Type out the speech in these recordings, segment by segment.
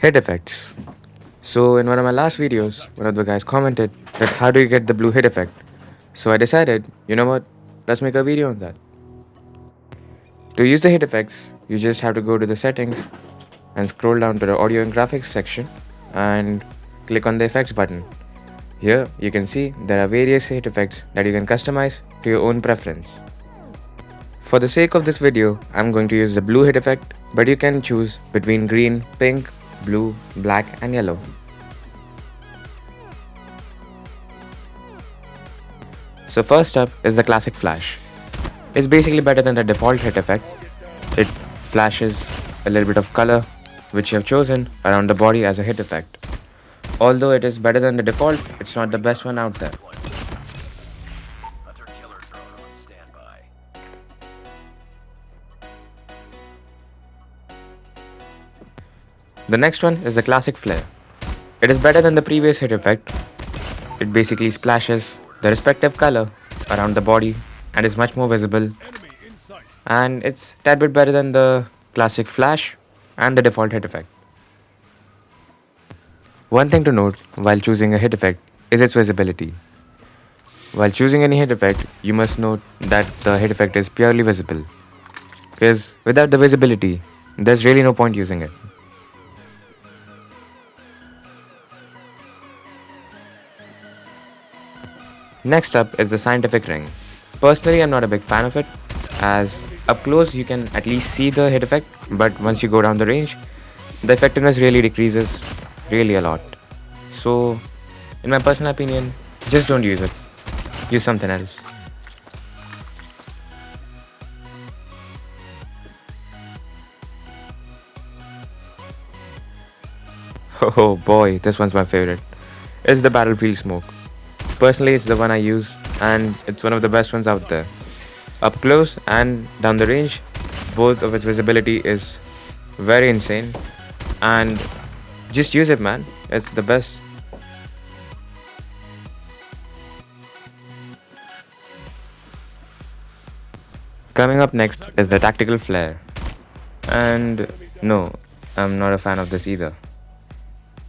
Hit effects. So in one of my last videos, one of the guys commented that how do you get the blue hit effect? So I decided, you know what, let's make a video on that. To use the hit effects, you just have to go to the settings and scroll down to the audio and graphics section and click on the effects button. Here you can see there are various hit effects that you can customize to your own preference. For the sake of this video, I'm going to use the blue hit effect, but you can choose between green, pink, blue, black and yellow. So first up is the classic flash. It's basically better than the default hit effect. It flashes a little bit of color which you have chosen around the body as a hit effect. Although it is better than the default, it's not the best one out there. The next one is the classic flare. It is better than the previous hit effect. It basically splashes the respective color around the body and is much more visible, and it's a tad bit better than the classic flash and the default hit effect. One thing to note while choosing a hit effect is its visibility. While choosing any hit effect, you must note that the hit effect is purely visible, because without the visibility, there's really no point using it. Next up is the scientific ring. Personally, I'm not a big fan of it, as up close you can at least see the hit effect, but once you go down the range, the effectiveness really decreases really a lot. So, in my personal opinion, just don't use it. Use something else. Oh boy, this one's my favorite. It's the battlefield smoke. Personally, it's the one I use and it's one of the best ones out there. Up close and down the range, both of its visibility is very insane, and just use it, man. It's the best. Coming up next is the tactical flare. And no, I'm not a fan of this either.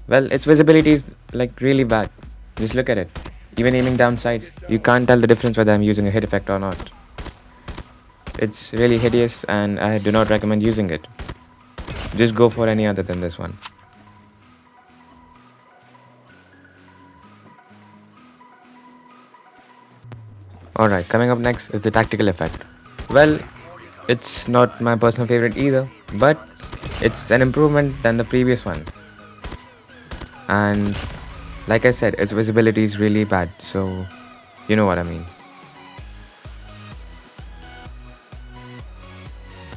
Well, its visibility is like really bad. Just look at it. Even aiming down sights, you can't tell the difference whether I'm using a hit effect or not. It's really hideous and I do not recommend using it. Just go for any other than this one. Alright, coming up next is the tactical effect. Well, it's not my personal favorite either, but it's an improvement than the previous one. And like I said, its visibility is really bad, so you know what I mean.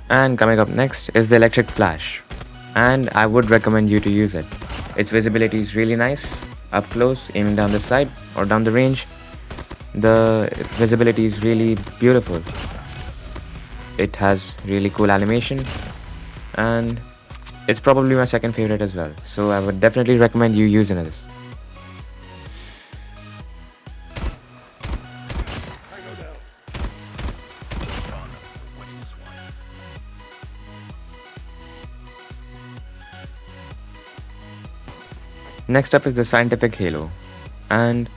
And coming up next is the electric flash, and I would recommend you to use it. Its visibility is really nice, up close, aiming down the side or down the range. The visibility is really beautiful. It has really cool animation, and it's probably my second favorite as well, so I would definitely recommend you using this. Next up is the scientific halo, and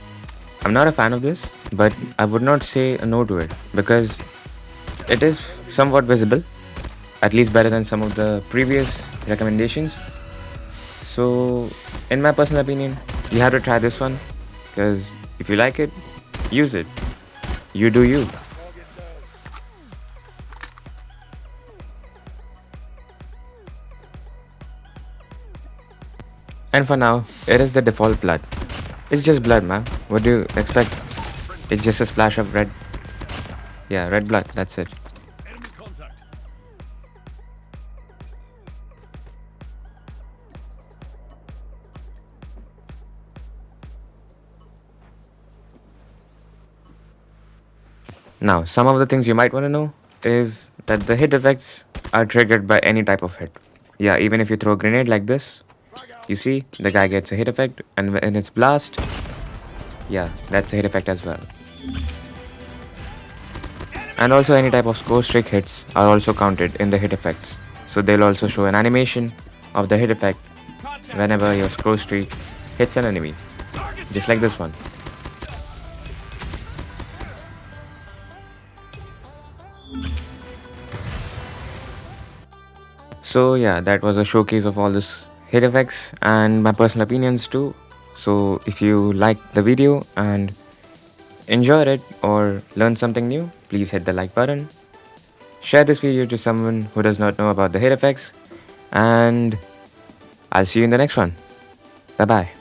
I'm not a fan of this, but I would not say a no to it because it is somewhat visible, at least better than some of the previous recommendations. So in my personal opinion, you have to try this one, because if you like it, use it. You do you. And for now, it is the default blood. It's just blood, man. What do you expect? It's just a splash of red. Yeah, red blood, that's it. Now, some of the things you might want to know is that the hit effects are triggered by any type of hit. Yeah, even if you throw a grenade like this, you see, the guy gets a hit effect, and when it's blast, yeah, that's a hit effect as well. And also any type of score streak hits are also counted in the hit effects. So they'll also show an animation of the hit effect whenever your scroll streak hits an enemy, just like this one. So yeah, that was a showcase of all this hit effects and my personal opinions too. So if you liked the video and enjoyed it or learned something new, please hit the like button. Share this video to someone who does not know about the hit effects, and I'll see you in the next one. Bye bye.